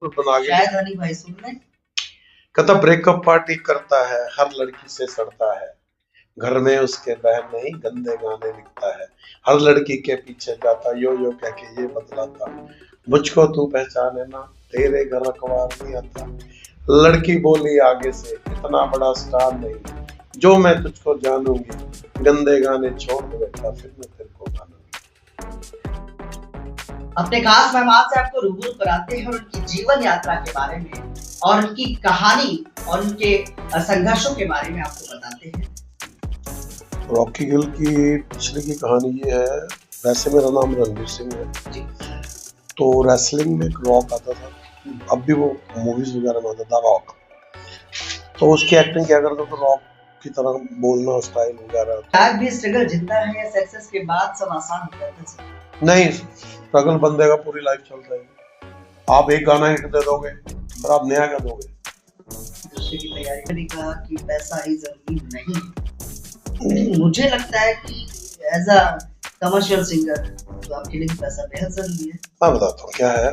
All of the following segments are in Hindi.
बना के शायद हनी भाई सुन लें। कहता ब्रेकअप पार्टी करता है, हर लड़की से सड़ता है, घर में उसके बहन नहीं गंदे गाने लिखता है, हर लड़की के पीछे जाता यो यो कह के ये बतलाता, मुझको तू पहचाने ना तेरे घर अखबार नहीं आता, लड़की बोली आगे से इतना बड़ा स्टार नहीं, जो मैं तुझको जानूंगी, गंदे गाने छोड़ दे बेटा फिर मैं तेरे को मानूंगी। अपने खास मेहमान से आपको रूबरू कराते हैं और उनकी जीवन यात्रा के बारे में और उनकी कहानी और उनके संघर्षों के बारे में आपको बताते हैं। रॉकी गिल की पिछले की कहानी ये है, वैसे मेरा नाम रणवीर सिंह है जी। तो रेसलिंग में एक रॉक आता था, अब भी वो मूवीज वगैरह में आता था रॉक, तो उसकी एक्टिंग क्या करता था रॉक की तरह बोलना स्टाइल वगैरह। आज भी स्ट्रगल जिंदा है या सक्सेस के बाद सब आसान हो जाता है? नहीं, स्ट्रगल बंदे का पूरी लाइफ चल रही है। आप एक गाना हिट दे दोगे पर आप नया क्या दोगे? दूसरे की तैयारी करने का कि पैसा ही जरूरी नहीं है, मुझे लगता है कि एज अ कमर्शियल सिंगर तो आपके लिए पैसा बेहद जरूरी है। मैं बताता हूँ क्या है,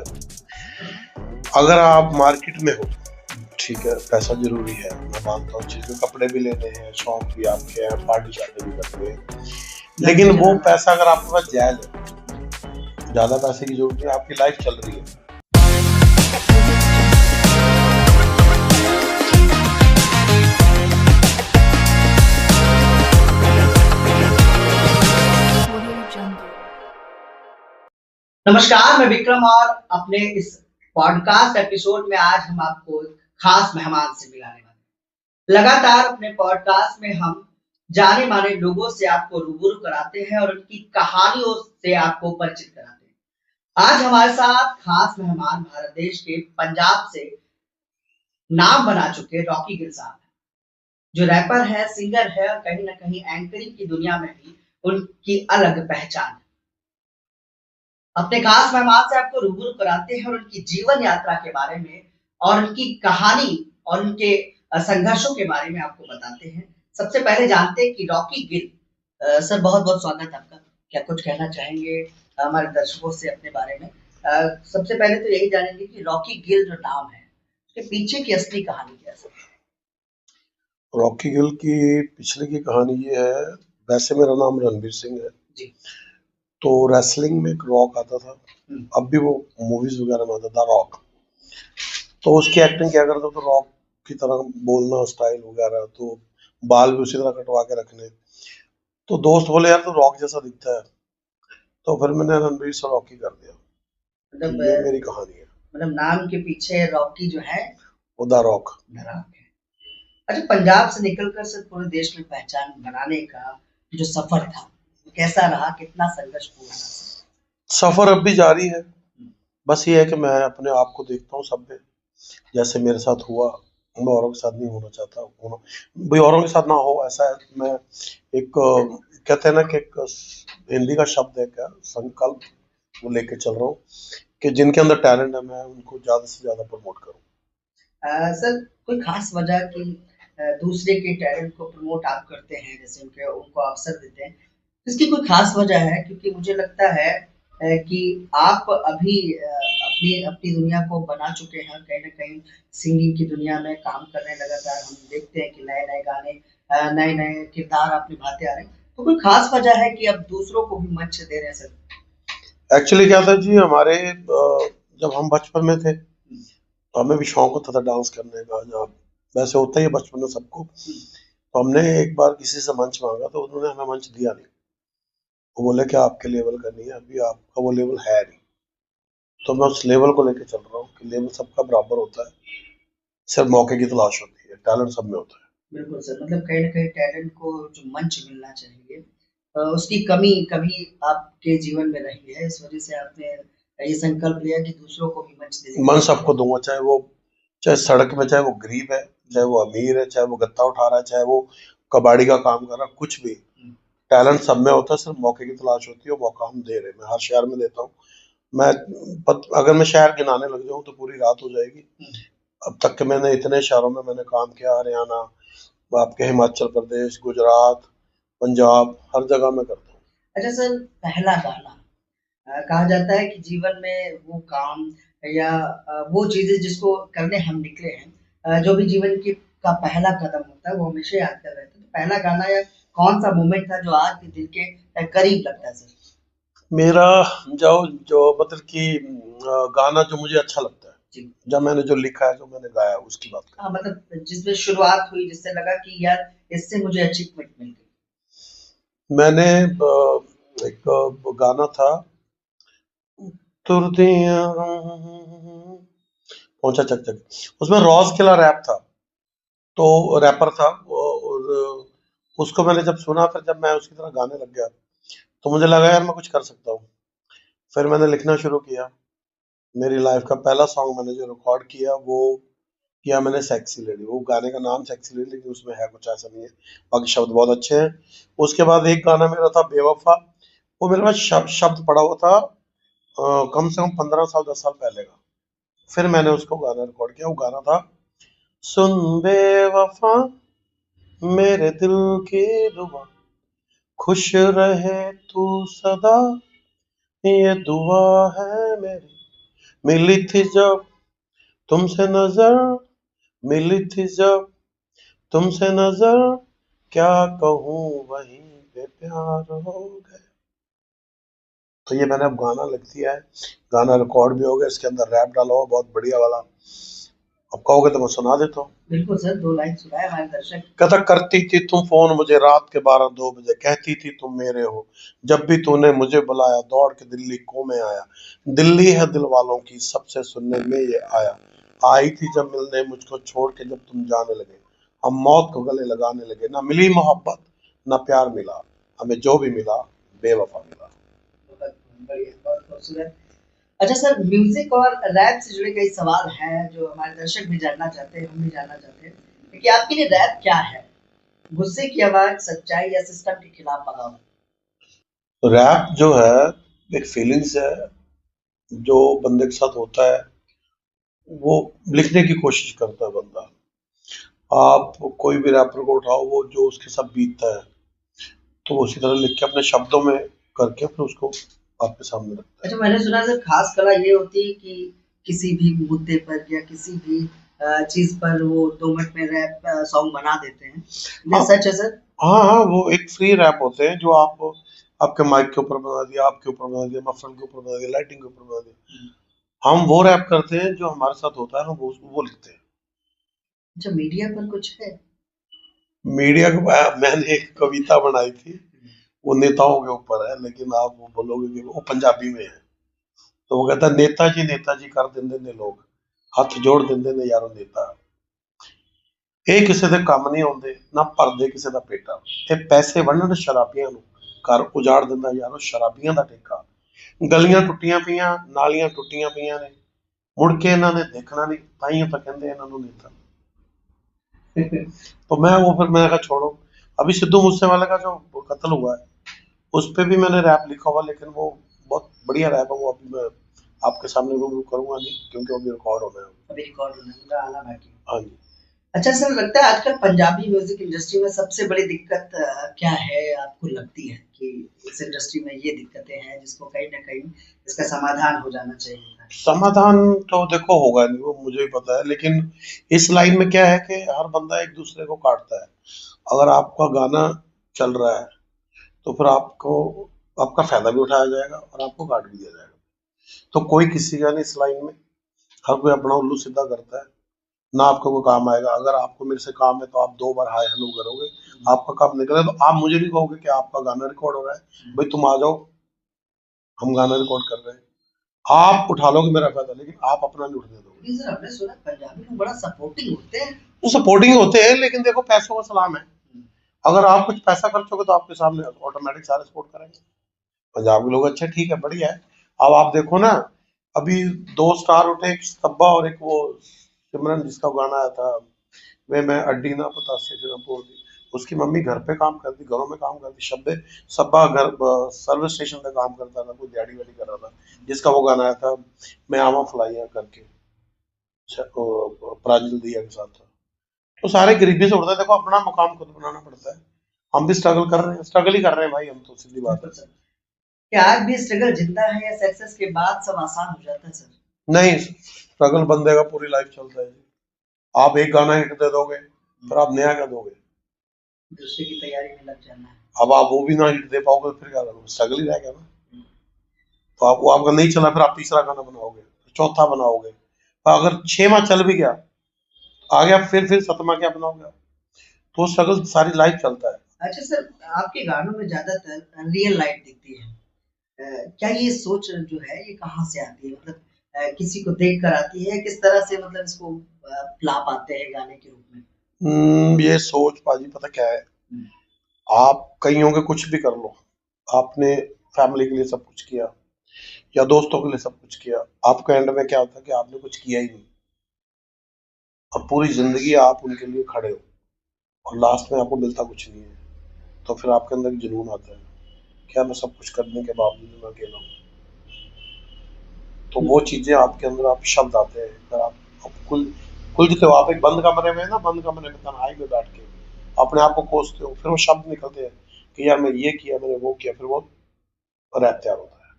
अगर आप मार्केट में हो ठीक है पैसा जरूरी है, मैं मानता हूँ चीज में, कपड़े भी लेने हैं, शौक भी आपके हैं, पार्टी शार्टी भी करते हैं, लेकिन वो पैसा अगर आपके पास जायज है, ज्यादा पैसे की जरूरत नहीं, आपकी लाइफ चल रही है। नमस्कार, मैं विक्रम और अपने इस पॉडकास्ट एपिसोड में आज हम आपको एक खास मेहमान से मिलाने वाले हैं। लगातार अपने पॉडकास्ट में हम जाने माने लोगों से आपको रूबरू कराते हैं और उनकी कहानियों से आपको परिचित कराते हैं। आज हमारे साथ खास मेहमान भारत देश के पंजाब से नाम बना चुके रॉकी गिल साहब हैं, जो रैपर है, सिंगर है और कहीं ना कहीं एंकरिंग की दुनिया में भी उनकी अलग पहचान है। अपने खास मेहमान से आपको रूबरू कराते हैं और उनकी जीवन यात्रा के बारे में और उनकी कहानी और उनके संघर्षों के बारे में आपको बताते हैं। सबसे पहले जानते हैं कि रॉकी गिल सर, बहुत बहुत स्वागत आपका। क्या कुछ कहना चाहेंगे हमारे दर्शकों से अपने बारे में? सबसे पहले तो यही जानेंगे कि रॉकी गिल जो नाम है उसके पीछे की असली कहानी क्या है? रॉकी गिल की पिछले की कहानी ये है, वैसे मेरा नाम रणवीर सिंह है जी। तो रेसलिंग में एक रॉक आता था, अब भी वो मूवीज वगैरह में आता था रॉक, तो उसकी एक्टिंग क्या करता था रॉक की तरह बोलना स्टाइल वगैरह, तो बाल भी उसी तरह कटवा के रखने, तो दोस्त बोले यार तो रॉक जैसा दिखता है, तो फिर मैंने रणवीर से रॉकी कर दिया। मतलब ये मेरी कहानी है। मतलब नाम के पीछे रॉकी जो है वो द रॉक। अच्छा, पंजाब से निकलकर सिर्फ पूरे देश में पहचान बनाने का जो सफर था कैसा रहा, कितना संघर्षपूर्ण रहा? सफर अब भी जारी है, बस ये है कि मैं अपने आप को देखता हूँ सब में, जैसे मेरे साथ हुआ मैं औरों के साथ नहीं होना चाहता, होना भाई औरों के साथ ना हो ऐसा है। मैं एक कहते हैं ना कि एक हिंदी का शब्द है क्या, संकल्प, वो लेके चल रहा हूँ कि जिनके अंदर टैलेंट है मैं उनको ज्यादा से ज्यादा प्रमोट करूँ। सर, कोई खास वजह कि दूसरे के टैलेंट को प्रमोट आप करते हैं, जैसे उनके उनको अवसर देते हैं, इसकी कोई खास वजह है? क्योंकि मुझे लगता है कि आप अभी अपनी अपनी दुनिया को बना चुके हैं, कहीं ना कहीं सिंगिंग की दुनिया में काम कर रहे हैं, लगातार हम देखते हैं कि नए नए गाने, नए नए किरदार आप निभाते आ रहे हैं, तो कोई खास वजह है कि अब दूसरों को भी मंच दे रहे हैं सर? एक्चुअली क्या था जी, हमारे जब हम बचपन में थे तो हमें भी शौक होता था डांस करने का, जब वैसे होता ही है बचपन में सबको, तो हमने एक बार किसी से मंच मांगा तो उन्होंने हमें मंच दिया नहीं, वो बोले कि आपके लेवल का नहीं है, अभी आपका वो लेवल है नहीं, तो मैं उस लेवल को लेके चल रहा हूँ कि लेवल सबका बराबर होता है, सिर्फ मौके की तलाश होती है, टैलेंट सब में होता है। बिल्कुल सर, मतलब कहीं ना कहीं टैलेंट को जो मंच मिलना चाहिए उसकी कमी कभी आपके जीवन में रही है, इस वजह से आपने ये संकल्प लिया कि दूसरों को भी मंच देने मन सबको दूंगा, चाहे सड़क में, चाहे वो गरीब है, चाहे वो अमीर है, चाहे वो गत्ता उठा रहा है, चाहे वो कबाड़ी का काम कर रहा है, कुछ भी टैलेंट सब में होता है, सिर्फ मौके की तलाश होती है, मौका हम दे रहे हैं। मैं हर शहर में देता हूँ, मैं अगर मैं शहर गिनाने लग जाऊँ तो पूरी रात हो जाएगी। अब तक के मैंने इतने शहरों में मैंने काम किया, हरियाणा, आपके हिमाचल प्रदेश, गुजरात, पंजाब, हर जगह मैं करता हूँ। अच्छा सर, पहला गाना कहा जाता है कि जीवन में वो काम या वो चीजें जिसको करने हम निकले हैं, जो भी जीवन की का पहला कदम होता है वो हमेशा याद कर रहे थे। तो पहला गाना या कौन सा मोमेंट था जो आज के दिल के करीब लगता है सर? मेरा जो जो मतलब कि गाना जो मुझे अच्छा लगता है, जी। जब मैंने जो लिखा है, जो मैंने गाया, उसकी बात कर। हाँ, मतलब जिसमें शुरुआत हुई, जिससे लगा कि यार इससे मुझे अचीवमेंट मिल गई। मैंने एक गाना था, तुरदियां पहुंचा चक चक, उसमें रॉस किला रैप था, तो रैपर था और उसको मैंने जब सुना, फिर जब मैं उसकी तरह गाने लग गया, तो मुझे लगा यार मैं कुछ कर सकता हूँ। फिर मैंने लिखना शुरू किया। मेरी लाइफ का पहला सॉन्ग मैंने जो रिकॉर्ड किया, वो किया मैंने सेक्सी लेडी। वो गाने का नाम सेक्सी लेडी, लेकिन उसमें है कुछ ऐसा नहीं है, बाकी शब्द बहुत अच्छे हैं। उसके बाद एक गाना मेरा था बेवफा, वो मेरे पास शब्द पड़ा हुआ था कम से कम 15 साल 10 साल पहले का। फिर मैंने उसको गाना रिकॉर्ड किया। वो गाना था, सुन बेवफा मेरे दिल की दुआ, खुश रहे तू सदा, ये दुआ है मेरी। मिली थी जब तुमसे नजर, मिली थी जब तुमसे नजर, क्या कहूँ वहीं पे प्यार हो गया। तो ये मैंने अब गाना लिख दिया है, गाना रिकॉर्ड भी हो गया, इसके अंदर रैप डाला हुआ बहुत बढ़िया वाला। अब कहोगे तो मैं सुना देता हूँ। बिल्कुल सर, 2 लाइन सुनाए हमारे दर्शक। कहता, करती थी तुम फोन मुझे रात के 12-2 बजे, कहती थी तुम मेरे हो, जब भी तूने मुझे बुलाया दौड़ के दिल्ली को में आया। दिल्ली है दिल वालों की, सबसे सुनने में ये आया। आई थी जब मिलने मुझको छोड़ के, जब तुम जाने लगे, हम मौत को गले लगाने लगे। ना मिली मोहब्बत ना प्यार मिला, हमें जो भी मिला बेवफा मिला। बहुत बढ़िया, बहुत खूबसूरत। अच्छा सर, म्यूजिक और रैप से जुड़े कई सवाल हैं जो हमारे दर्शक भी जानना चाहते हैं, हम भी जानना चाहते हैं कि आपके लिए रैप क्या है? गुस्से की आवाज, सच्चाई या सिस्टम के खिलाफ बगावत? रैप जो है एक फीलिंग्स है, जो बंदे के साथ होता है, वो लिखने की कोशिश करता है बंदा। आप कोई भी रैपर को उठाओ, वो जो उसके साथ बीतता है, तो वो उसी तरह लिख के अपने शब्दों में करके फिर उसको आपके सामने रखता है। अच्छा, मैंने सुना सर खास कला ये होती है कि किसी भी मुद्दे पर या किसी भी चीज पर वो 2 मिनट में रैप सॉन्ग बना देते हैं। ये हाँ सच है सर? हाँ हाँ, वो एक फ्री रैप होते हैं, जो आप आपके माइक के ऊपर बना दिया, आपके ऊपर बना दिया, मफलर के ऊपर बना दिया, लाइटिंग के ऊपर बना दिया। हम वो रैप करते हैं जो हमारे साथ होता है, हम वो लिखते हैं। अच्छा, मीडिया पर कुछ है? मीडिया के मैंने एक कविता बनाई थी, वो नेताओं के ऊपर है, लेकिन आप वो बोलोगे कि वो पंजाबी में है। तो वो कहता है, नेताजी कर देंदे ने लोग, हथ जोड़ देंदे ने यारो नेता, ਇਹ ਕਿਸੇ ਦੇ ਕੰਮ ਨਹੀਂ ਆਉਂਦੇ, ਨਾ ਭਰਦੇ ਕਿਸੇ ਦਾ ਪੇਟਾ, ਇਹ ਪੈਸੇ ਵੰਡਣ ਸ਼ਰਾਬੀਆਂ ਨੂੰ, ਘਰ ਉਜਾੜ ਦਿੰਦਾ ਯਾਰੋ ਸ਼ਰਾਬੀਆਂ ਦਾ ਠੇਕਾ। ਗਲੀਆਂ ਟੁੱਟੀਆਂ ਪਈਆਂ, ਨਾਲੀਆਂ ਟੁੱਟੀਆਂ ਪਈਆਂ ਨੇ, ਮੁੜ ਕੇ ਇਹਨਾਂ ਨੇ ਦੇਖਣਾ नहीं, ਤਾਈਓ ਤਾਂ ਕਹਿੰਦੇ ਇਹਨਾਂ ਨੂੰ नेता। तो मैं वो फिर मैंने कहा छोड़ो। अभी सिद्धू मूसेवाले का जो कत्ल हुआ है, उस पे भी मैंने रैप लिखा हुआ, लेकिन वो बहुत बढ़िया रैप है, वो अभी मैं आपके सामने रूबरू करूंगा नहीं, क्योंकि अभी रिकॉर्ड होना है। अभी रिकॉर्ड होना है, पूरा आना बाकी है। हाँ जी। अच्छा सर, लगता है आजकल पंजाबी म्यूजिक इंडस्ट्री में सबसे बड़ी दिक्कत क्या है आपको लगती है कि इस इंडस्ट्री में ये दिक्कतें हैं जिसको कहीं ना कहीं इसका समाधान हो जाना चाहिए था? समाधान तो देखो होगा नहीं, वो मुझे भी पता है, लेकिन इस लाइन में क्या है कि हर बंदा एक दूसरे को काटता है। अगर आपका गाना चल रहा है, तो फिर आपको आपका फायदा भी उठाया जाएगा और आपको काट भी दिया जाएगा। तो कोई किसी का नहीं इस लाइन में, हर कोई अपना उल्लू सीधा करता है, ना आपको कोई काम आएगा। अगर आपको मेरे से काम है, तो आप 2 बार हाय हेलो करोगे, आपका काम निकले तो आप मुझे नहीं कहोगे कि आपका गाना रिकॉर्ड हो रहा है, भाई तुम आ जाओ, हम गाना रिकॉर्ड कर रहे हैं। आप उठा लोगे मेरा फायदा, लेकिन आप अपना नहीं उठने दोगे। लेकिन सर, हमने सुना पंजाबी लोग बड़ा सपोर्टिंग होते हैं। वो सपोर्टिंग होते हैं, लेकिन देखो पैसों का सलाम है। अगर आप कुछ पैसा खर्चोगे तो आपके सामने ऑटोमेटिक सारे सपोर्ट करेंगे। पंजाब के लोग अच्छे, ठीक है, बढ़िया है। अब आप देखो ना, अभी 2 स्टार उठे, एक सब्बा और एक वो सिमरन जिसका गाना आया था, वे मैं अड्डी ना पता से फिर बोल दी। उसकी मम्मी घर पे काम करती, घरों में काम करती, शब्बे सब्बा घर सर्विस स्टेशन पे काम करता था, कोई दिहाड़ी वाड़ी कर रहा था, जिसका वो गाना आया था, मैं आवा फलाइया करके, प्रांजल दिया के साथ था। तो सारे गरीबी से उठते हैं। देखो अपना मकाम खुद बनाना पड़ता है। हम भी स्ट्रगल कर रहे हैं, स्ट्रगल ही कर रहे हैं भाई, हम तो सीधी बात है। क्या आज भी स्ट्रगल जिंदा है या सक्सेस के बाद सब आसान हो जाता है सर? नहीं, स्ट्रगल बंदे का पूरी लाइफ चलता है जी। आप एक गाना हिट दे दोगे, फिर आप नया क्या दोगे? दूसरे की तैयारी में लग जाना है। अब आप वो भी ना हिट दे पाओगे तो फिर क्या करोगे? स्ट्रगल ही रह गया ना। तो आप वो आपका नहीं चला, फिर आप तीसरा गाना बनाओगे, चौथा बनाओगे। तो अगर 6 माह चल भी गया, आ गया, फिर सतमा क्या बनाओगे आप? तो स्ट्रगल सारी लाइफ चलता है। अच्छा सर, आपके गानों में ज्यादातर रियल लाइफ दिखती है। क्या ये सोच जो है ये कहाँ से आती है? मतलब किसी को देख कर आती है, किस तरह से मतलब इसको ला पाते हैं गाने के रूप में? ये सोच पाजी पता क्या है, आप कईयों के कुछ भी कर लो, आपने फैमिली के लिए सब कुछ किया या दोस्तों के लिए सब कुछ किया, आपका एंड में क्या होता है कि आपने कुछ किया ही नहीं, और पूरी जिंदगी आप उनके लिए खड़े हो और लास्ट में आपको मिलता कुछ नहीं है। तो फिर आपके अंदर एक जुनून आता है, क्या मैं सब कुछ करने के बावजूद मैं अकेला हूँ। तो वो चीजें आपके अंदर, आप शब्द आते हैं, अगर आप खुल जते हो, आप एक बंद कमरे में ना, बंद कमरे में तन्हाई में बैठ के अपने आप को कोसते हो, फिर वो शब्द निकलते हैं कि यार मैं ये किया, मैंने वो किया, फिर वो रैप तैयार होता है।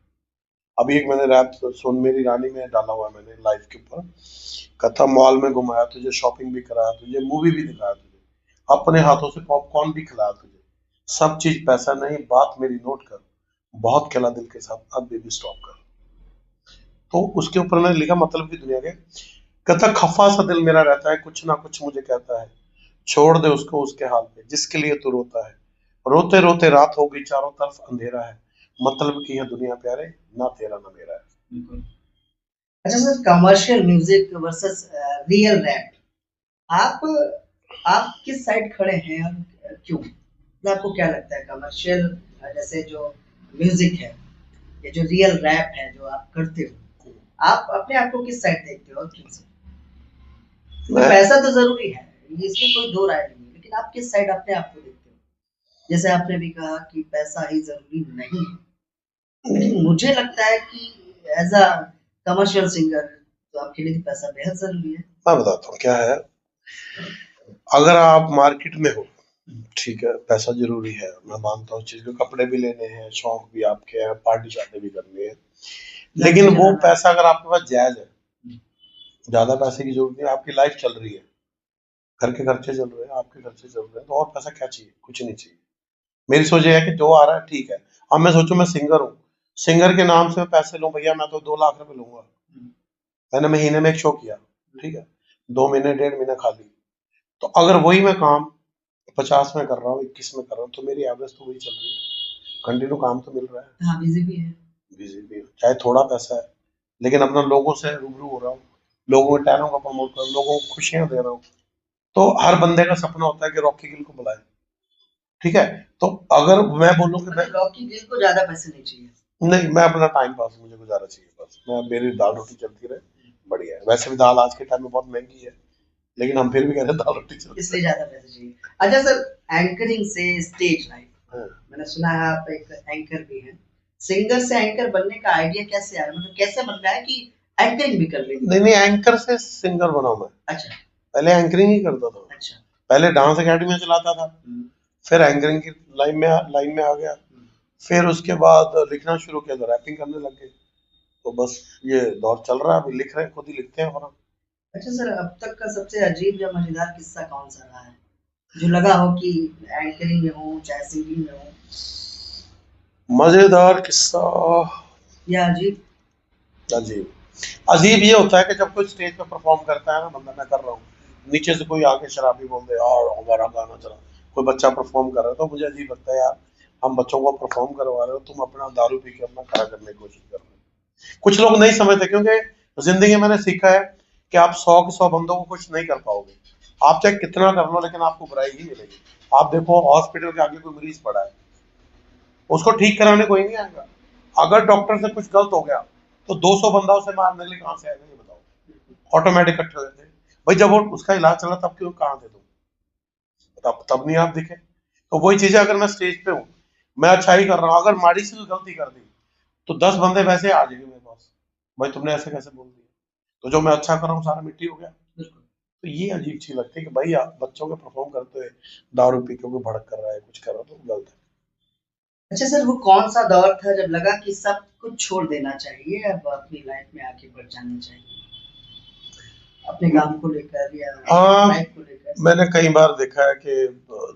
अभी एक मैंने रैप सुन मेरी रानी में डाला हुआ है मैंने लाइव के ऊपर, कथा मॉल में घुमाया तुझे, शॉपिंग भी कराया तुझे, मूवी भी दिखाया तुझे, अपने हाथों से पॉपकॉर्न भी खिलाया तुझे, सब चीज पैसा नहीं, बात मेरी नोट कर, बहुत खेला दिल के साथ, अब बेबी स्टॉप कर। तो उसके ऊपर मैंने लिखा मतलब की दुनिया के, कहता खफा सा दिल मेरा रहता है, कुछ ना कुछ मुझे कहता है, छोड़ दे उसको उसके हाल पे जिसके लिए तू रोता है, रोते रोते रात हो गई, चारों तरफ अंधेरा है, मतलब की है दुनिया प्यारे, ना तेरा ना मेरा है। बिल्कुल। अच्छा sir, commercial music versus real rap, आप आप किस साइड खड़े हैं और क्यों? मतलब आपको क्या लगता है कमर्शियल जैसे जो म्यूजिक है, ये जो रियल रैप है जो आप करते हो, आप अपने आप को किस साइड देखते हो और क्यों से? तो मैं पैसा तो जरूरी है, इसमें कोई दो राय नहीं है, लेकिन आप किस साइड अपने आप को देखते हो? जैसे आपने भी कहा कि पैसा ही जरूरी नहीं है, लेकिन मुझे लगता है कि एज अ कमर्शियल सिंगर तो आपके लिए पैसा बेहद जरूरी है। मैं बताता हूँ क्या है, अगर आप मार्केट में हो, ठीक है, पैसा जरूरी है, मैं मानता हूँ चीज के, कपड़े भी लेने हैं, शौक भी आपके हैं, पार्टी शादी भी करनी है, लेकिन वो पैसा अगर आपके पास जायज है, ज्यादा पैसे की जरूरत नहीं, आपकी लाइफ चल रही है, घर के खर्चे चल रहे हैं, आपके खर्चे चल रहे हैं, तो और पैसा क्या चाहिए? कुछ नहीं चाहिए। मेरी सोच ये है कि जो आ रहा है ठीक है। अब मैं सोचूं मैं सिंगर हूँ, सिंगर के नाम से मैं पैसे लूं, भैया मैं तो 2 लाख रुपए लूंगा, मैंने महीने में एक शो किया, ठीक है, 2 महीने 1.5 महीना खाली, तो अगर वही मैं काम 50 में कर रहा हूँ, 21 में कर रहा हूँ, तो मेरी एवरेज तो वही चल रही है, कंटिन्यू काम तो मिल रहा है, हाँ, बिजी भी है। बिजी भी है, चाहे थोड़ा पैसा है, लेकिन अपना लोगों से रूबरू हो रहा हूँ, लोगों के टैलेंट को प्रमोट कर रहा हूँ, लोगों को खुशियां दे रहा हूँ। तो हर बंदे का सपना होता है कि रॉकी गिल को बुलाए, ठीक है। तो अगर मैं बोलूँ कि मैं, रॉकी गिल को ज्यादा पैसे नहीं चाहिए। नहीं, मैं अपना टाइम पास मुझे गुजारा चाहिए, बस मैं, मेरी दाल रोटी चलती रहे, बढ़िया है। वैसे भी दाल आज के टाइम में बहुत महंगी है, लेकिन हम फिर भी कहते हैं दाल रोटी चलती इसलिए ज्यादा पैसे चाहिए। अच्छा सर, एंकरिंग से स्टेज लाइफ, है। मैंने सुना है आप एक एंकर भी हैं। सिंगर से एंकर बनने का आइडिया कैसे आया? मतलब कैसे बनना है कि एक्टिंग भी कर लेनी? नहीं नहीं, एंकर से सिंगर बना मैं, अच्छा। पहले एंकरिंग ही करता था, अच्छा। पहले डांस अकेडमी में चलाता था, फिर एंकरिंग की लाइन में आ गया, फिर उसके बाद लिखना शुरू किया तो रैपिंग करने लग गए, तो बस ये दौर चल रहा है, अभी लिख रहे हैं, खुद ही लिखते हैं अपना। अच्छा सर, अब तक का सबसे अजीब या मजेदार किस्सा कौन सा रहा है, जो लगा हो कि एंकरिंग में हो चाहे सिंगिंग में हो? मजेदार किस्सा, या अजीब? अजीब, अजीब ये होता है कि जब कोई स्टेज पे परफॉर्म करता है ना बंदा, मैं कर रहा हूँ, नीचे से कोई आके शराबी बोल दे यार हमारा गाना चला, कोई बच्चा परफॉर्म कर रहा है, तो मुझे अजीब लगता है यार, हम बच्चों को परफॉर्म करवा रहे हो, तुम अपना दारू पी के अपना खड़ा करने की कोशिश कर रहे हो। कुछ लोग नहीं समझते, क्योंकि जिंदगी में मैंने सीखा है कि आप 100 के 100 बंदों को खुश नहीं कर पाओगे, आप चाहे कितना कर लो, लेकिन आपको बुराई ही मिलेगी। आप देखो हॉस्पिटल के आगे कोई मरीज पड़ा है, उसको ठीक कराने कोई नहीं आएगा, अगर डॉक्टर से कुछ गलत हो गया तो 200 बंदा उसे मारने के लिए कहां से आएगा, ये बताओ, ऑटोमेटिक इकट्ठे हो जाते हैं। भाई जब वो उसका इलाज चल रहा तब क्यों, कहां थे तुम, तब नहीं आप दिखे। तो वही चीज है, अगर मैं स्टेज पे हूँ, मैं अच्छाई कर रहा हूँ, अगर माड़ी सी गलती कर दी तो 10 बंदे वैसे आ जाएंगे मेरे पास, भाई तुमने ऐसे कैसे बोल दिया, तो जो मैं अच्छा कर रहा हूँ सारा मिट्टी हो गया। तो ये अजीब चीज लगती है कि भाई आप बच्चों के परफॉर्म करते हुए दारू पी के कोई भड़क कर रहा है, कुछ कर रहा है, तो गलत है। अच्छा सर, वो कौन सा दौर था जब लगा कि सब कुछ छोड़ देना चाहिए, अब अपनी लाइफ में आगे बढ़ जाना चाहिए, अपने काम को लेकर या हाँ, लाइफ को लेकर? मैंने कई बार देखा है कि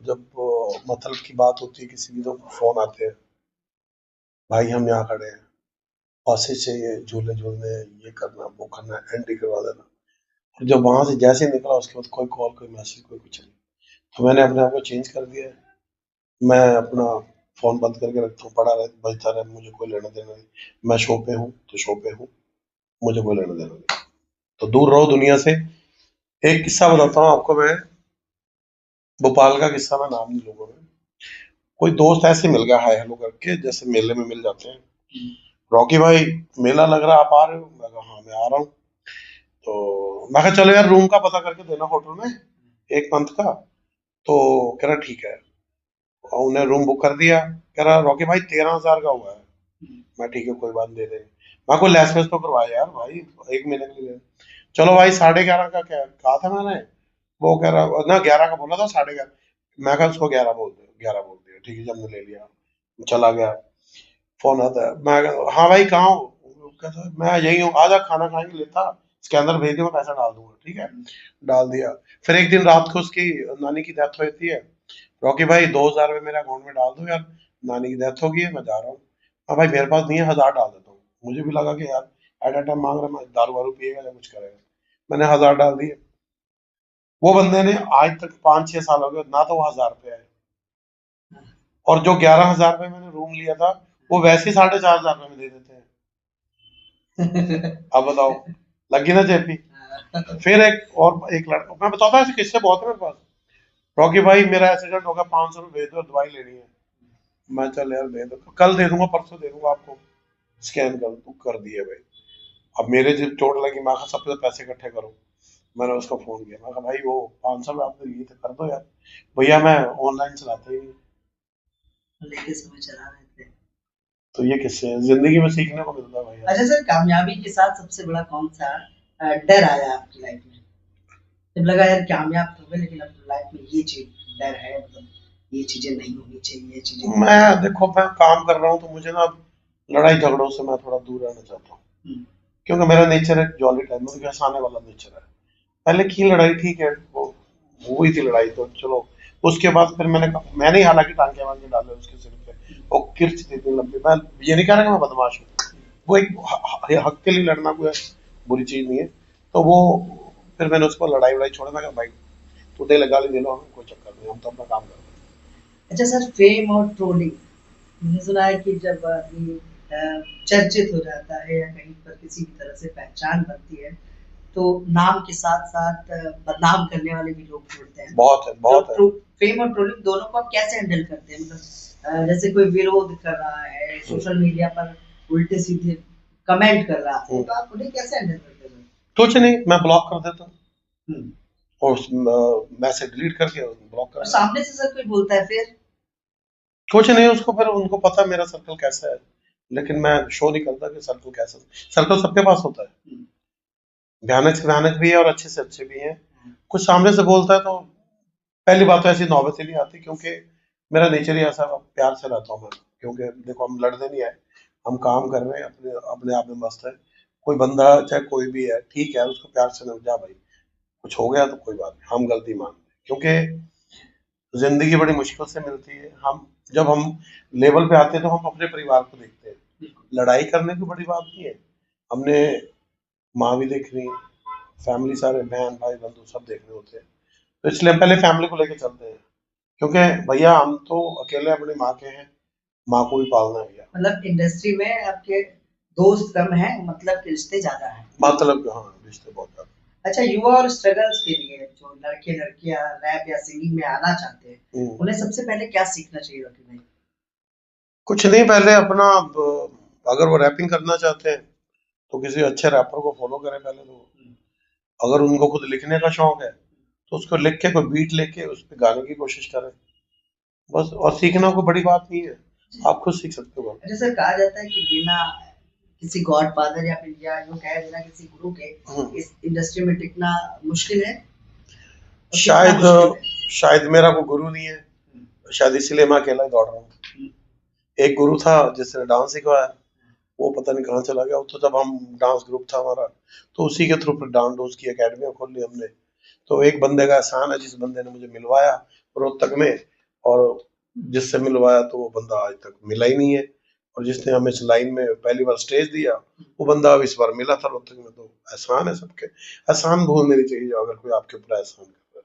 जब मतलब की बात होती है किसी की तो फोन आते हैं, भाई हम यहाँ खड़े हैं, पासे चाहिए, झूले झूलने हैं, ये करना वो करना, एंट्री करवा देना। और जब वहां से जैसे ही निकला उसके बाद कोई कॉल, कोई मैसेज, कोई कुछ नहीं। तो मैंने अपने आप को चेंज कर दिया है। मैं अपना फोन बंद करके रखता हूँ, पड़ा रहे बजता रहे, मुझे कोई लेना देना नहीं। मैं शो पे हूँ तो शो पे हूँ, मुझे कोई लेना देना नहीं। तो दूर रहो दुनिया से। एक किस्सा बताता हूँ आपको मैं, भोपाल का किस्सा, मैं नाम नहीं लूंगा मैं। कोई दोस्त ऐसे मिल गया हाय हेलो करके, जैसे मेले में मिल जाते हैं, रॉकी भाई मेला लग रहा है, आप आ रहे हो? मैं कहा हाँ मैं आ रहा हूँ। तो मैं कहा चलो यार रूम का पता करके देना होटल में, एक मंथ का। तो कह रहा ठीक है, और उन्हें रूम बुक कर दिया। कह रहा रॉकी भाई 13,000 का हुआ है। मैं ठीक है कोई बात नहीं, दे देंगे। मैं कोई लेस वेस तो करवाया यार भाई, एक महीने के लिए। चलो भाई 11.5 का क्या कहा था मैंने, वो कह रहा ना 11 का बोला था, 11.5। मैं कहा उसको 11 बोल दो, 11 बोल दिया, ठीक है जब हमने ले लिया, चला गया। फोन आता है, मैं हाँ भाई कहाँ हो? वो कहता है मैं यही हूँ, आजा खाना खाएंगे, लेता स्कैनर भेज दियो, मैं पैसा डाल दूंगा, ठीक है। डाल दिया। फिर एक दिन रात को उसकी नानी की डेथ होती है, रॉकी भाई 2,000 रुपये मेरे अकाउंट में डाल दो यार, नानी की डेथ हो गई है, मैं जा रहा हूँ। हाँ भाई मेरे पास नहीं है, 1,000 डाल देता हूँ। मुझे भी लगा कि यार एट अ टाइम मांग रहा है, मैं दारू वारू पिएगा या कुछ करेगा। मैंने 1,000 डाल दिए। वो बंदे ने आज तक 5-6 साल हो गए ना, तो वो 1,000 रुपये आए। और जो 11,000 रुपये मैंने रूम लिया था, वो वैसे ही 4,500 रुपये में दे देते हैं। अब बताओ, लगी ना जेपी। फिर एक लड़का, मैं बताता हूँ ऐसे किस्से बहुत है मेरे पास। रॉकी भाई मेरा एक्सीडेंट हो गया, 500 रुपये भेज दो, दवाई लेनी है। मैं चल यार दे दो, कल दे दूंगा, परसों दे दूंगा आपको, स्कैन कर दो, कर दिए भाई। अब मेरे जब चोट लगी, मैं कहा सबसे पैसे इकट्ठे करो। मैंने उसको फोन किया, मैं कहा भाई वो 500 आपने लिए थे, कर दो यार। भैया मैं ऑनलाइन चलाता ही नहीं। लेके समय चला रहे थे। तो ये किस्से हैं, जिंदगी में सीखने को मिलता है भाई। अच्छा सर, कामयाबी के साथ सबसे बड़ा कौन सा डर आया आपकी लाइफ में, जब लगा यार कामयाब तो हो गए लेकिन अब लाइफ में ये चीज डर है, मतलब ये चीजें नहीं होनी चाहिए, ये चीजें? मैं देखो, मैं काम कर रहा हूँ तो मुझे ना अब लड़ाई झगड़ों से मैं थोड़ा दूर रहना चाहता हूँ। क्योंकि मेरा नेचर है जॉली टाइप, मतलब हंसाने वाला नेचर है। पहले की लड़ाई ठीक है, वो हुई थी लड़ाई तो चलो। उसके बाद फिर मैंने ही हालांकि टांके वांके डाले उसके सिर पे, वो किर्च थी इतनी लंबी। मैं ये नहीं कह रहा कि मैं बदमाश हूँ, वो एक हक के लिए लड़ना कोई बुरी चीज नहीं है। तो वो फिर मैंने उसको लड़ाई वड़ाई छोड़ा, मैं कहा भाई तू दे लगा दे लो, हमें कोई चक्कर नहीं, हम तो अपना काम कर रहे अच्छा सर, फेम और ट्रोलिंग, मैंने सुना है कि जब आदमी चर्चित हो जाता है या कहीं पर किसी भी तरह से पहचान बनती है, तो नाम के साथ साथ बदनाम करने वाले भी लोग जुड़ते हैं। हैं। बहुत है, बहुत है। तो फेम और ट्रोलिंग दोनों को आप कैसे हैंडल करते हैं, मतलब जैसे कोई विरोध कर रहा है सोशल मीडिया पर, उल्टे सीधे कमेंट कर रहा है, तो आप उन्हें कैसे हैंडल करते हैं? कुछ नहीं, मैं ब्लॉक कर देता हूँ, हम्म। और मैसेज डिलीट करके ब्लॉक कर और देता हूँ। सामने से सर कोई बोलता है फिर? कुछ नहीं, उसको फिर उनको पता है मेरा सर्कल कैसा है, लेकिन मैं शो नहीं करता कि सर्कल कैसा है। सर्कल सबके पास होता है, भयानक से भयानक भी है और अच्छे से अच्छे भी हैं। कुछ सामने से बोलता है तो पहली बात तो ऐसी नौबत ही नहीं आती, क्योंकि मेरा नेचर ही ऐसा, प्यार से रहता हूँ मैं। क्योंकि देखो हम लड़ने नहीं आए, हम काम कर रहे हैं, अपने अपने आप में मस्त है। कोई बंदा चाहे कोई भी है, ठीक है, उसको प्यार से समझा भाई, कुछ हो गया तो कोई बात नहीं, हम गलती मान लें। क्योंकि जिंदगी बड़ी मुश्किल से मिलती है। हम जब हम लेवल पे आते हैं तो हम अपने परिवार को देखते हैं, लड़ाई करने की बड़ी बात नहीं है। हमने माँ भी देखनी है, फैमिली, सारे बहन भाई बंधु सब देखने होते हैं। तो इसलिए हम पहले फैमिली को लेके चलते हैं, क्योंकि भैया हम तो अकेले अपनी माँ के हैं, माँ को भी पालना है भैया। मतलब इंडस्ट्री में आपके दोस्त कम हैं, मतलब कि रिश्ते ज्यादा हैं। मतलब हाँ, रिश्ते बहुत ज्यादा। अच्छा, युवा और स्ट्रगल्स के लिए जो लड़के लड़कियां रैप या सिंगिंग में आना चाहते हैं, उन्हें सबसे पहले क्या सीखना चाहिए रॉकी भाई? कुछ नहीं, पहले अपना अगर वो रैपिंग करना चाहते हैं तो किसी अच्छे रैपर को फॉलो करें पहले तो। अगर उनको खुद लिखने का शौक है तो उसको लिख के कोई बीट लेके उस पर गाने की कोशिश करें, बस। और सीखना कोई बड़ी बात नहीं है, आप खुद सीख सकते हो। जैसे कहा जाता है कि बिना किसी गॉड फादर या फिर या यूं कहे बिना किसी गुरु के इस इंडस्ट्री में टिकना मुश्किल है, और कितना शायद मुश्किल है? शायद मेरा कोई गुरु नहीं है, शायद इसीलिए मैं अकेला ही दौड़ रहा हूँ। एक गुरु था जिसने डांस सिखाया, वो पता नहीं कहाँ चला गया। तो जब हम डांस ग्रुप था हमारा, तो उसी के थ्रू फिर डांस डोज की एकेडमी खोल ली हमने। तो एक बंदे का एहसान है, जिस बंदे ने मुझे मिलवाया रोहतक में, और जिससे मिलवाया तो वो बंदा आज तक मिला ही नहीं है। और जिसने हमें इस लाइन में पहली बार स्टेज दिया, वो बंदा अब इस बार मिला था रोहतक में। तो एहसान है सबके, एहसान भूलने नहीं चाहिए अगर कोई आपके ऊपर एहसान कर रहा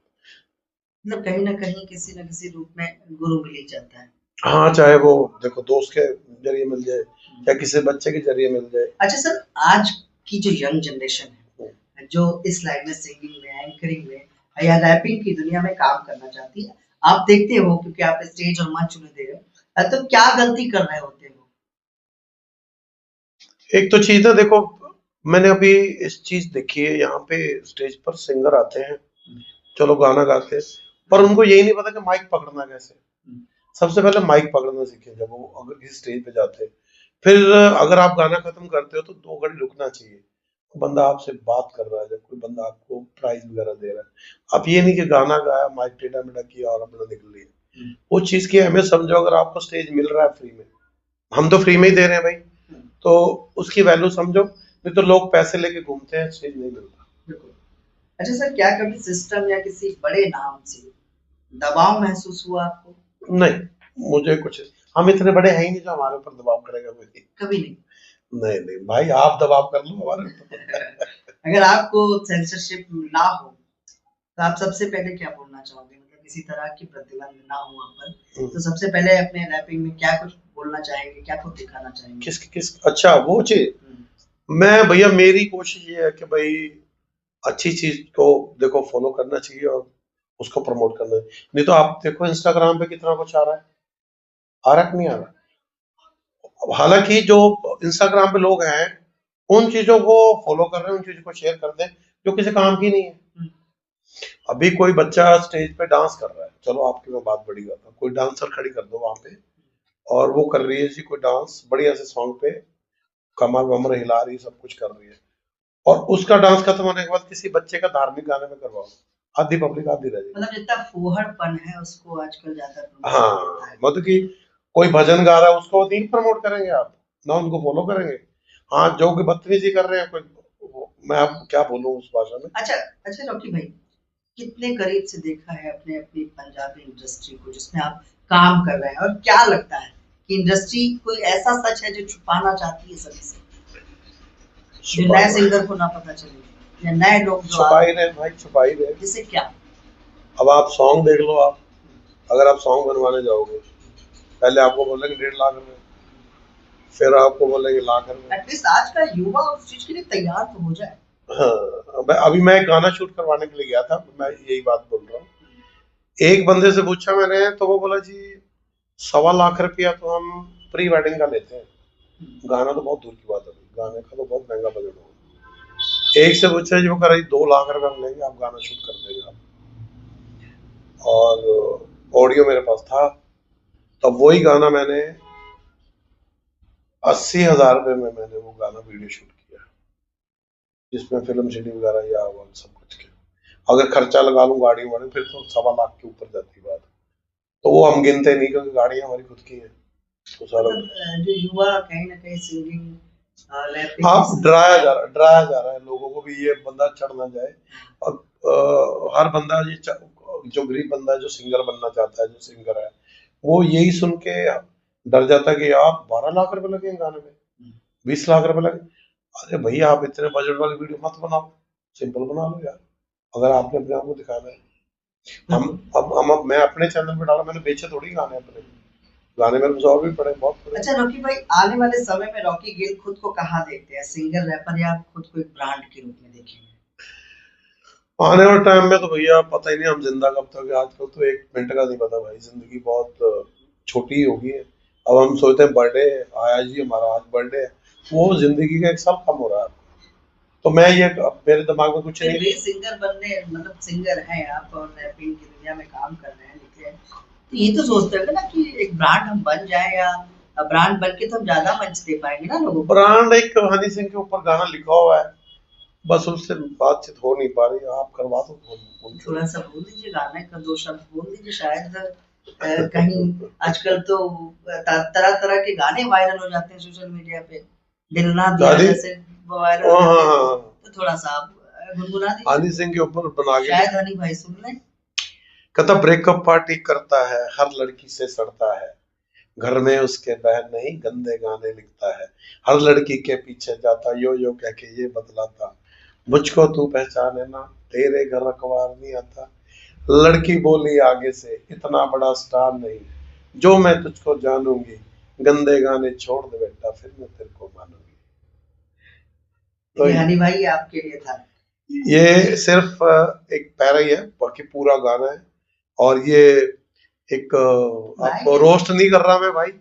मतलब कहीं ना कहीं किसी न किसी रूप में गुरु मिल ही जाता है। है। हाँ, चाहे वो देखो दोस्त के जरिए मिल जाए या किसी बच्चे के जरिए मिल जाए। अच्छा सर, आज की जो यंग जनरेशन है, जो इस लाइन में सिंगिंग में, एंकरिंग में या रैपिंग की दुनिया में काम करना चाहती है, आप देखते हो क्योंकि आप स्टेज और मंच उन्हें दे रहे हो, तो क्या गलती कर रहे होते हो? एक तो चीज है, देखो मैंने अभी इस चीज देखी है, यहाँ पे स्टेज पर सिंगर आते हैं, चलो गाना गाते हैं, पर उनको यही नहीं पता कि माइक पकड़ना कैसे। सबसे पहले माइक पकड़ना सीखे जब वो अगर किसी स्टेज पे जाते हैं। फिर अगर आप गाना खत्म करते हो तो 2 घड़ी रुकना चाहिए। बंदा आपसे बात कर रहा है, जब कोई बंदा आपको प्राइज वगैरह दे रहा है, आप ये नहीं कि गाना गाया माइक टेढ़ा मेढ़ा किया और अपना निकल लिया। वो चीज की अहमियत समझो। अगर आपको स्टेज मिल रहा है फ्री में, हम तो फ्री में ही दे रहे हैं भाई, तो उसकी वैल्यू समझो। नहीं तो लोग पैसे लेके घूमते हैं, स्टेज नहीं मिलता। बिल्कुल। अच्छा सर, क्या कभी सिस्टम या किसी बड़े नाम से दबाव महसूस हुआ आपको? नहीं, मुझे कुछ, हम इतने बड़े हैं ही नहीं जो हमारे ऊपर दबाव करेगा कोई। कभी नहीं? नहीं नहीं भाई, आप दबाव कर लो हमारे ऊपर। अगर आपको सेंसरशिप ना हो तो आप सबसे पहले क्या बोलना चाहोगे? मतलब किसी तरह की प्रतिबंध ना हो आप पर, तो सबसे पहले अपने रैपिंग में क्या कुछ बोलना चाहेंगे, क्या कुछ दिखाना चाहेंगे? किस अच्छा वो चीज, मैं भैया मेरी कोशिश ये है कि भाई अच्छी चीज को देखो फॉलो करना चाहिए और उसको प्रमोट करना है। नहीं तो आप देखो इंस्टाग्राम पे कितना कुछ आ रहा है, आ रहा है कि नहीं आ रहा है? हालांकि जो इंस्टाग्राम पे लोग हैं, उन चीजों को फॉलो कर रहे हैं, उन चीजों को शेयर कर दें जो किसी काम की नहीं है। अभी कोई बच्चा स्टेज पे डांस कर रहा है, चलो आपकी मैं बात बड़ी करता हूँ, कोई डांसर खड़ी कर दो वहां पे, और वो कर रही है जी कोई डांस बढ़िया से सॉन्ग पे, कमर वमर हिला रही है, सब कुछ कर रही है, और उसका डांस खत्म होने के बाद किसी बच्चे का धार्मिक गाने में करवाओ, आधी पब्लिक आधी रह जाएगी। मतलब जितना फूहड़पन है उसको आजकल ज्यादा प्रमोशन हाँ, मिलता है। मतलब कि कोई भजन गा रहा है उसको नहीं प्रमोट करेंगे आप, ना उनको फॉलो करेंगे। हाँ, जो कि बदतमीजी कर रहे हैं कोई, मैं अब क्या बोलूं उस भाषा में। अच्छा अच्छा रॉकी भाई, कितने करीब से देखा है अपने अपनी पंजाबी इंडस्ट्री को जिसमें आप काम कर रहे हैं, और क्या लगता है कि इंडस्ट्री कोई ऐसा सच है जो छुपाना चाहती है सभी से, जो नए सिंगर को ना पता चले या नए लोग जो छुपा ही रहे भाई, छुपा ही रहे। जिससे क्या? अब आप सॉन्ग देख लो, आप अगर आप सॉन्ग बनवाने जाओगे, पहले आपको बोलेंगे 1.5 लाख रुपए, फिर आपको बोलेंगे लाख रुपए। एटलीस्ट आज का युवा उस चीज के लिए तैयार तो हो जाए। हाँ, अभी मैं एक गाना शूट करवाने के लिए गया था, मैं यही बात बोल रहा हूँ। एक बंदे से पूछा मैंने, तो वो बोला जी 1.25 लाख रुपया तो हम प्री वेडिंग का लेते हैं। गाना तो बहुत दूर की बात है, गाने का तो बहुत महंगा बजट होगा। एक से पूछा जी, वो कह रही 2 लाख रुपए हम लेंगे, आप गाना शूट कर देंगे आप। और ऑडियो मेरे पास था, तब वही गाना मैंने 80,000 रुपए में मैंने वो गाना वीडियो शूट किया, जिसमें फिल्म सिटी वगैरह या वो सब कुछ किया। अगर खर्चा लगा लूं गाड़ी वाड़ी, फिर तो 1.25 लाख के ऊपर जाती बात। तो वो हम गिनते नहीं क्योंकि गाड़ियां हमारी खुद की है, तो सारा मतलब जो युवा कहीं ना कहीं सिंगिंग, रैपिंग, हाँ डराया जा रहा है लोगों को भी, ये बंदा चढ़ ना जाए। और हर बंदा ये जो गरीब बंदा है जो सिंगर बनना चाहता है, जो सिंगर है, वो यही सुन के डर जाता है कि आप 12 लाख रुपए लगेंगे गाने में, 20 लाख रुपए लगे। अरे भैया आप इतने बजट वाली वीडियो मत बनाओ, सिंपल बना लो यार, अगर आपने अपने आप को दिखाना है। अब मैं अपने चैनल पे डाला, मैंने बेचे थोड़ी गाने अपने, गाने मेरे पास और भी पड़े, बहुत पड़े। अच्छा रॉकी भाई, आने वाले समय में रॉकी गिल खुद को कहाँ देखते हैं, सिंगर, रैपर, या खुद को एक ब्रांड के रूप में देखेंगे? आने वाले टाइम में तो भैया पता ही नहीं हम जिंदा कब तक है, आजकल तो 1 मिनट का नहीं पता भाई, जिंदगी बहुत छोटी ही होगी है। अब हम सोचते हैं बर्थडे आया जी हमारा, आज बर्थडे है, वो जिंदगी का 1 साल कम हो रहा है। तो मैं ये, मेरे दिमाग में कुछ फिर नहीं। भी सिंगर बनने, मतलब सिंगर हैं आप और रैपिंग की दुनिया में काम कर रहे हैं, लिख रहे हैं, तो ये तो सोचते होंगे ना कि एक ब्रांड हम बन जाए, या ब्रांड बन के तो हम ज्यादा मंच दे पाएंगे ना लोगों को। ब्रांड एक हनी सिंह के ऊपर गाना लिखा हुआ है, बस उससे बातचीत हो नहीं पा रही, आप करवा दो थोड़ा सा बोल दीजिए, गाने का 2 शब्द बोल दीजिए, शायद कहीं आजकल तो तरह तरह के गाने वायरल हो जाते हैं सोशल मीडिया पे, दिल ना दिया जैसे वायरल हो जाते हैं, तो थोड़ा सा आप गुनगुना दीजिए। हनी सिंह के ऊपर बना के, शायद हनी भाई सुन लें। कहता ब्रेकअप पार्टी करता है, हर लड़की से सड़ता है, घर में उसके बहन नहीं गंदे गाने लिखता है, हर लड़की के पीछे जाता, यो कह के ये बतलाता, मुझको तू पहचाने ना, तेरे घर अखबार नहीं आता, लड़की बोली आगे से, इतना बड़ा स्टार नहीं, जो मैं तुझको जानूंगी, गंदे गाने छोड़ दे बेटा, फिर मैं तेरे को मानूंगी। तो ये हनी भाई आपके लिए था? ये सिर्फ एक पैरा ही है, बाकी पूरा गाना है। और ये एक आपको रोस्ट नहीं कर रहा मैं भाई,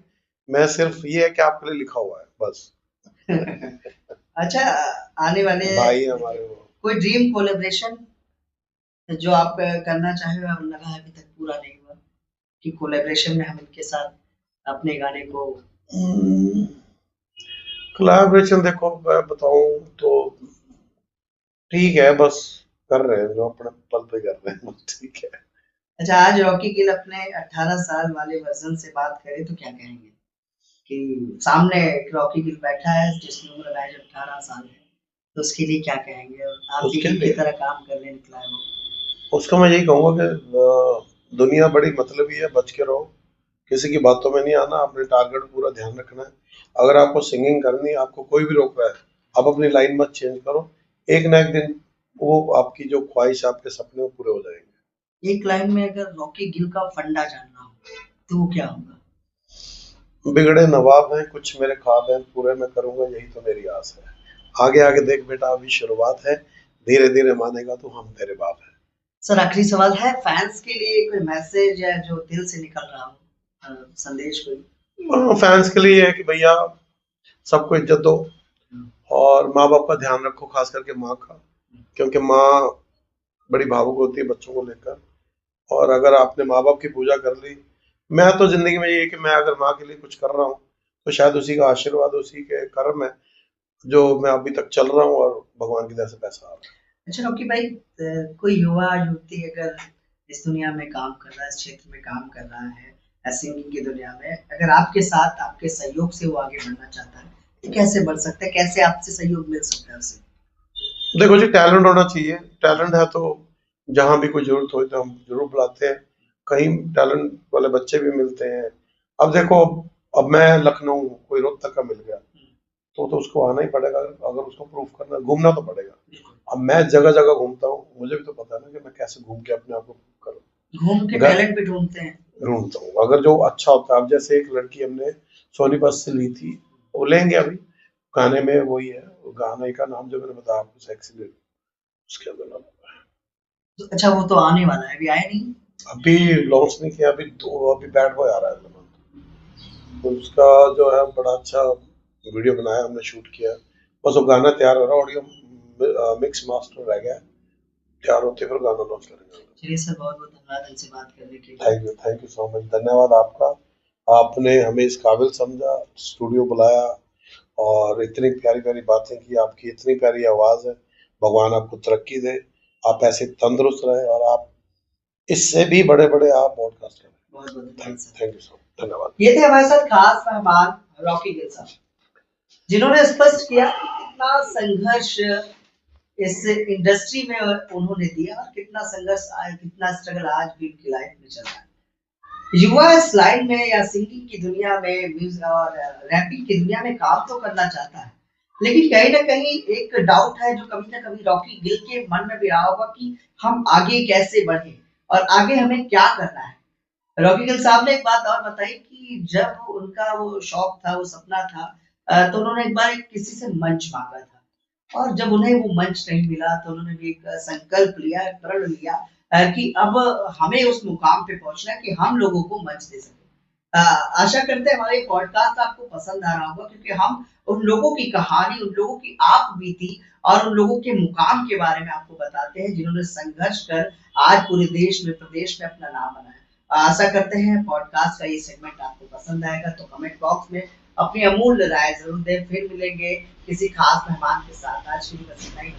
मैं सिर्फ ये है कि आपके लिए लिखा हुआ है बस। अच्छा, आने वाले भाई हमारे वो कोई ड्रीम कोलैबोरेशन जो आप करना चाहे और लगा अभी तक पूरा नहीं हुआ कि कोलैबोरेशन में हम इनके साथ अपने गाने को? कोलैबोरेशन देखो मैं बताऊं तो ठीक है, बस कर रहे हैं जो अपने पल पे कर रहे हैं, ठीक है। अच्छा, आज रॉकी गिल अपने 18 साल वाले वर्जन से बात करें तो क्या कहेंगे कि सामने रॉकी गिल बैठा है जिसकी उम्र आज 18 साल है, तो उसके लिए क्या कहेंगे? और आप भी की तरह काम करने निकला है वो। उसको मैं यही कहूंगा कि दुनिया बड़ी मतलबी है, बच के रहो, किसी की बातों में नहीं आना, अपने टारगेट पूरा ध्यान रखना है। अगर आपको सिंगिंग करनी है, आपको कोई भी रोक रहा है, आप अपनी लाइन मत चेंज करो, एक ना एक दिन वो आपकी जो ख्वाहिश, आपके सपने वो पूरे हो जाएंगे। एक लाइन में अगर रॉकी गिल का फंडा जानना हो तो वो क्या होगा? बिगड़े नवाब हैं कुछ मेरे ख्वाब हैं, पूरे मैं करूंगा यही तो मेरी आस है, आगे आगे देख बेटा अभी शुरुआत है, धीरे धीरे मानेगा तो हम तेरे बाप हैं। सर आखिरी सवाल है, फैंस के लिए कोई मैसेज है जो दिल से निकल रहा हो, संदेश कोई? फैंस के लिए है कि भैया सबको इज्जत दो और माँ बाप का ध्यान रखो, खास करके माँ का, क्योंकि माँ बड़ी भावुक होती है बच्चों को लेकर, और अगर आपने माँ बाप की पूजा कर ली, मैं तो जिंदगी में ये कि मैं अगर माँ के लिए कुछ कर रहा हूँ तो शायद उसी का आशीर्वाद, उसी के कर्म है जो मैं अभी तक चल रहा हूँ और भगवान की दया से पैसा आ रहा है। अच्छा रॉकी भाई, कोई युवा युवती अगर इस दुनिया में काम कर रहा है, इस क्षेत्र में काम कर रहा है, सिंगिंग की दुनिया में, अगर आपके साथ आपके सहयोग से वो आगे बढ़ना चाहता है तो कैसे बढ़ सकता है, कैसे आपसे सहयोग मिल सकता है उसे? देखो जी, टैलेंट होना चाहिए, टैलेंट है तो जहाँ भी कोई जरूरत हो तो हम जरूर बुलाते हैं, कहीं टैलेंट वाले बच्चे भी मिलते हैं। अब देखो, अब मैं लखनऊ हूँ, कोई रोहतक का मिल गया तो उसको आना ही पड़ेगा, अगर उसको प्रूफ करना, घूमना तो पड़ेगा। अब मैं जगह जगह घूमता हूँ, मुझे भी तो पता है ना कि मैं कैसे घूम के अपने आप को prove करूँ, घूम के टैलेंट भी ढूंढते हैं, ढूंढता हूँ, अगर जो अच्छा होता है। अब जैसे एक लड़की हमने सोनीपत से ली थी, वो लेंगे अभी गाने में, वही है गाने का नाम जो मैंने बताया आपको, सेक्सी बेबी, उसके अंदर नाम। तो अच्छा वो तो आने वाला है, अभी आया नहीं? अभी लॉन्च नहीं किया, अभी बैड बॉय आ रहा है, तो उसका जो है बड़ा अच्छा वीडियो बनाया हमने, शूट किया, बस वो गाना तैयार हो रहा है, ऑडियो मिक्स मास्टर रह गया, तैयार होते फिर गाना लॉन्च करेंगे। चलिए सर, बहुत बहुत धन्यवाद हमसे बात करने के लिए। थैंक यू सो मच, धन्यवाद आपका, आपने हमें इस काबिल समझा, स्टूडियो बुलाया और इतनी प्यारी प्यारी बातें की, आपकी इतनी प्यारी आवाज है, भगवान आपको तरक्की दे, आप ऐसे तंदुरुस्त रहे और आप इससे भी बड़े बड़े आप पॉडकास्ट करें। बहुत बहुत थैंक यू सो मच, धन्यवाद। ये थे हमारे साथ खास मेहमान रॉकी गिल साहब, जिन्होंने स्पष्ट किया कि कितना संघर्ष इस इंडस्ट्री में उन्होंने दिया और कितना संघर्ष, कितना स्ट्रगल आज भी उनकी लाइफ में चल रहा है। युवा इस लाइन में या सिंगिंग की दुनिया में, म्यूजिक और रैपिंग की दुनिया में काम तो करना चाहता है, लेकिन कहीं ना कहीं एक डाउट है जो कभी ना कभी रॉकी गिल के मन में भी रहा होगा कि हम आगे कैसे बढ़े और आगे हमें क्या करना है। रॉकी गिल साहब ने एक बात और बताई कि जब उनका वो शौक था, वो सपना था, तो उन्होंने एक बार किसी से मंच मांगा था, और जब उन्हें वो मंच नहीं मिला तो उन्होंने भी एक संकल्प लिया, प्रण लिया कि अब हमें उस मुकाम पे पहुंचना है कि हम लोगों को मंच दे सके। आशा करते हैं हमारे पॉडकास्ट आपको पसंद आ रहा होगा, क्योंकि हम उन लोगों की कहानी, उन लोगों की आप बीती और उन लोगों के मुकाम के बारे में आपको बताते हैं जिन्होंने संघर्ष कर आज पूरे देश में, प्रदेश में अपना नाम बनाया। आशा करते हैं पॉडकास्ट का ये सेगमेंट आपको पसंद आएगा, तो कमेंट बॉक्स में अपनी अमूल्य राय जरूर दें। फिर मिलेंगे किसी खास मेहमान के साथ। आज के लिए बस इतना ही।